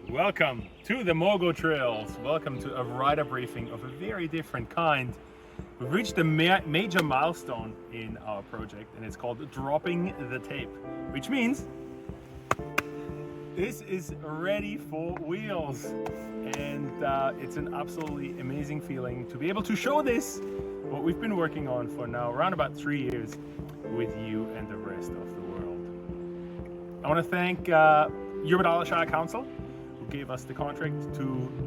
Welcome to the Mogo Trails. Welcome to a rider briefing of a very different kind. We've reached a major milestone in our project, and it's called dropping the tape, which means this is ready for wheels. And it's an absolutely amazing feeling to be able to show this, what we've been working on for now around about 3 years, with you and the rest of the world. I want to thank Jumplines Shire Council, who gave us the contract to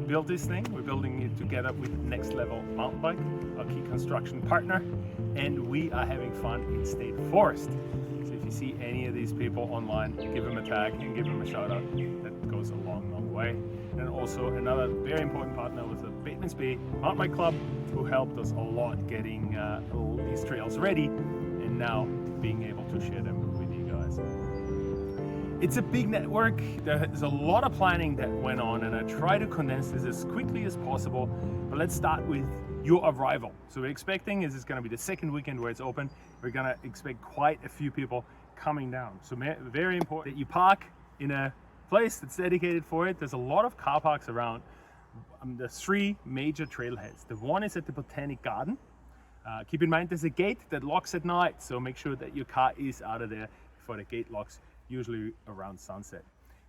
build this thing. We're building it together with Next Level Mountain Bike, our key construction partner, and we are having fun in State Forest. So if you see any of these people online, give them a tag and give them a shout out. That goes a long, long way. And also another very important partner was the Batemans Bay Mountain Bike Club, who helped us a lot getting all these trails ready and now being able to share them with you guys. It's a big network. There's a lot of planning that went on, and I try to condense this as quickly as possible. But let's start with your arrival. So we're expecting this is going to be the second weekend where it's open. We're going to expect quite a few people coming down. So very important that you park in a place that's dedicated for it. There's a lot of car parks around. There's three major trailheads. The one is at the Botanic Garden. Keep in mind there's a gate that locks at night, so make sure that your car is out of there before the gate locks, usually around sunset.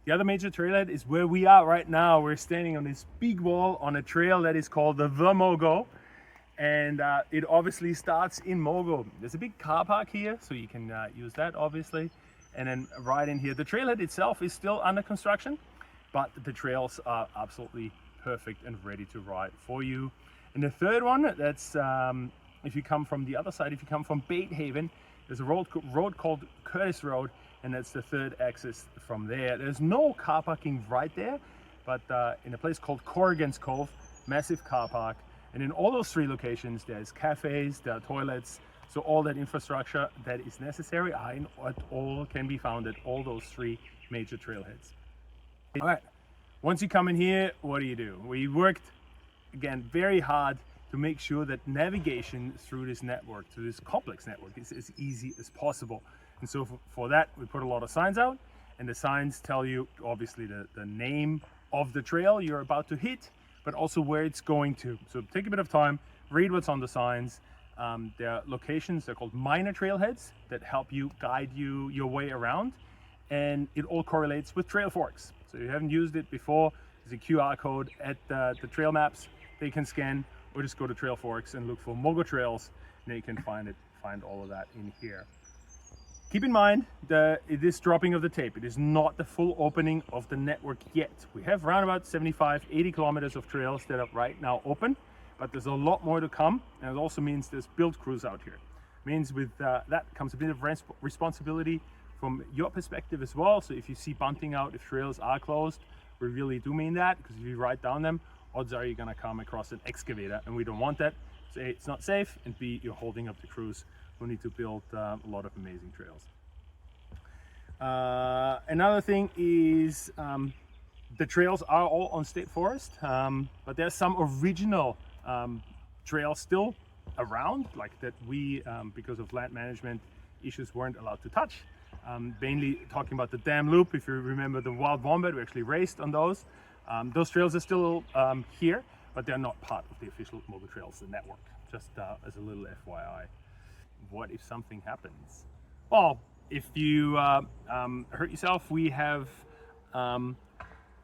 The other major trailhead is where we are right now. We're standing on this big wall on a trail that is called the Mogo, and it obviously starts in Mogo. There's a big car park here, so you can use that obviously. And then right in here, the trailhead itself is still under construction, but the trails are absolutely perfect and ready to ride for you. And the third one, that's if you come from the other side, if you come from Batehaven, there's a road called Curtis Road, and that's the third access from there. There's no car parking right there, but in a place called Corrigan's Cove, massive car park. And in all those three locations, there's cafes, there are toilets, so all that infrastructure that is necessary all can be found at all those three major trailheads. All right, once you come in here, what do? We worked, again, very hard to make sure that navigation through this network, through this complex network, is as easy as possible. And so for that, we put a lot of signs out, and the signs tell you obviously the name of the trail you're about to hit, but also where it's going to. So take a bit of time, read what's on the signs. There are locations, they're called minor trailheads, that help you guide your way around, and it all correlates with Trailforks. So if you haven't used it before, there's a QR code at the trail maps they can scan, or just go to Trailforks and look for Mogo Trails, and then you can find all of that in here. Keep in mind that it is dropping of the tape. It is not the full opening of the network yet. We have around about 75-80 kilometers of trails that are right now open, but there's a lot more to come, and it also means there's build crews out here. It means with that comes a bit of responsibility from your perspective as well. So if you see bunting out, if trails are closed, we really do mean that, because if you ride down them, odds are you're gonna come across an excavator, and we don't want that. So A, it's not safe, and B, you're holding up the crews who need to build a lot of amazing trails. Another thing is the trails are all on state forest, but there's some original trails still around, like that we, because of land management issues, weren't allowed to touch. Mainly talking about the dam loop. If you remember the wild wombat, we actually raced on those. Those trails are still here, but they're not part of the official Mogo Trails network, just as a little FYI. What if something happens? Well, if you hurt yourself, we have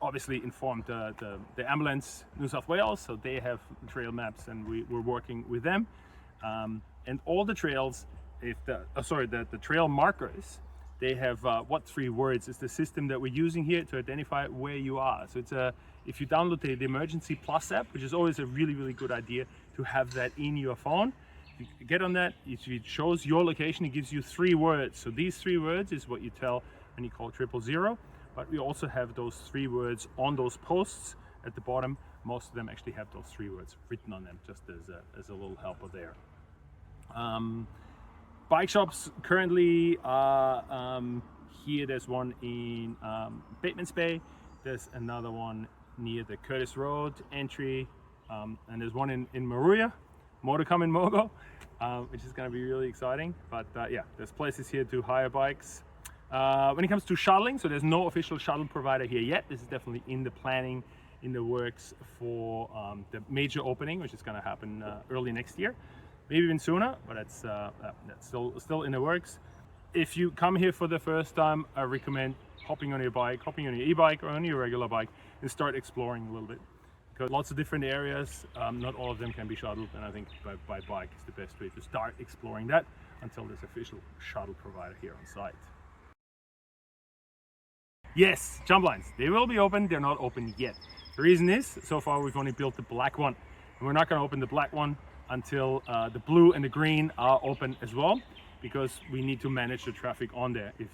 obviously informed the ambulance New South Wales, so they have trail maps, and we're working with them. And all the trails, if the trail markers, they have what three words is the system that we're using here to identify where you are. So it's if you download the Emergency Plus app, which is always a really, really good idea to have that in your phone. If you get on that, if it shows your location, it gives you 3 words. So these 3 words is what you tell when you call 000. But we also have those 3 words on those posts at the bottom. Most of them actually have those 3 words written on them, just as a little helper there. Bike shops currently are here. There's one in Batemans Bay. There's another one near the Curtis Road entry, and there's one in Maruya. More to come in Mogo, which is going to be really exciting. But yeah, there's places here to hire bikes. When it comes to shuttling, so there's no official shuttle provider here yet. This is definitely in the planning, in the works for the major opening, which is going to happen early next year, maybe even sooner, but that's still in the works. If you come here for the first time, I recommend hopping on your bike, hopping on your e-bike or on your regular bike, and start exploring a little bit. Because lots of different areas, not all of them can be shuttled, and I think by bike is the best way to start exploring that until there's official shuttle provider here on site. Yes, Jumplines, they will be open, they're not open yet. The reason is, so far we've only built the black one, and we're not going to open the black one until the blue and the green are open as well, because we need to manage the traffic on there. If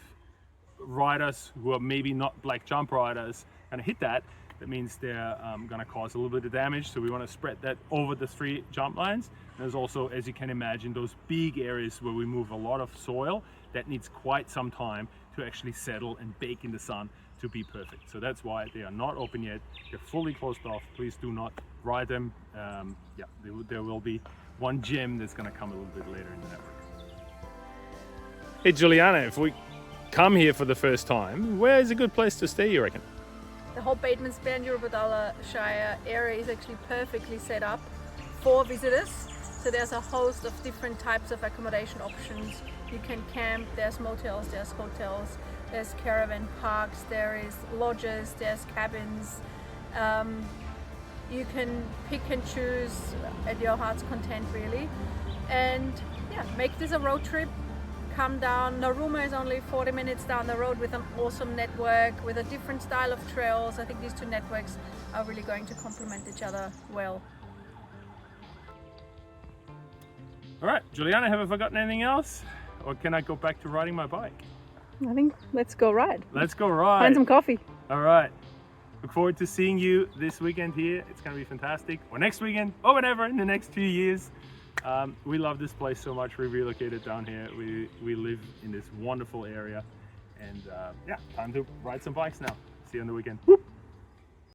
riders who are maybe not black jump riders kind of hit that means they're going to cause a little bit of damage, so we want to spread that over the 3 jump lines. There's also, as you can imagine, those big areas where we move a lot of soil that needs quite some time to actually settle and bake in the sun to be perfect. So that's why they are not open yet. They're fully closed off. Please do not ride them. Yeah, there will be one gym that's going to come a little bit later in the network. Hey Juliana, if we come here for the first time, where is a good place to stay, you reckon? The whole Bateman's Bay and Eurobodalla Shire area is actually perfectly set up for visitors. So there's a host of different types of accommodation options. You can camp, there's motels, there's hotels, there's caravan parks, there is lodges, there's cabins. You can pick and choose at your heart's content really. And yeah, make this a road trip. Come down. Narooma is only 40 minutes down the road with an awesome network, with a different style of trails. I think these 2 networks are really going to complement each other well. All right, Juliana, have I forgotten anything else? Or can I go back to riding my bike? I think let's go ride. Let's go ride. Find some coffee. All right. Look forward to seeing you this weekend here. It's going to be fantastic. Or next weekend, or whenever in the next few years. We love this place so much. We relocated down here. We live in this wonderful area, and yeah, time to ride some bikes now. See you on the weekend. Whoop.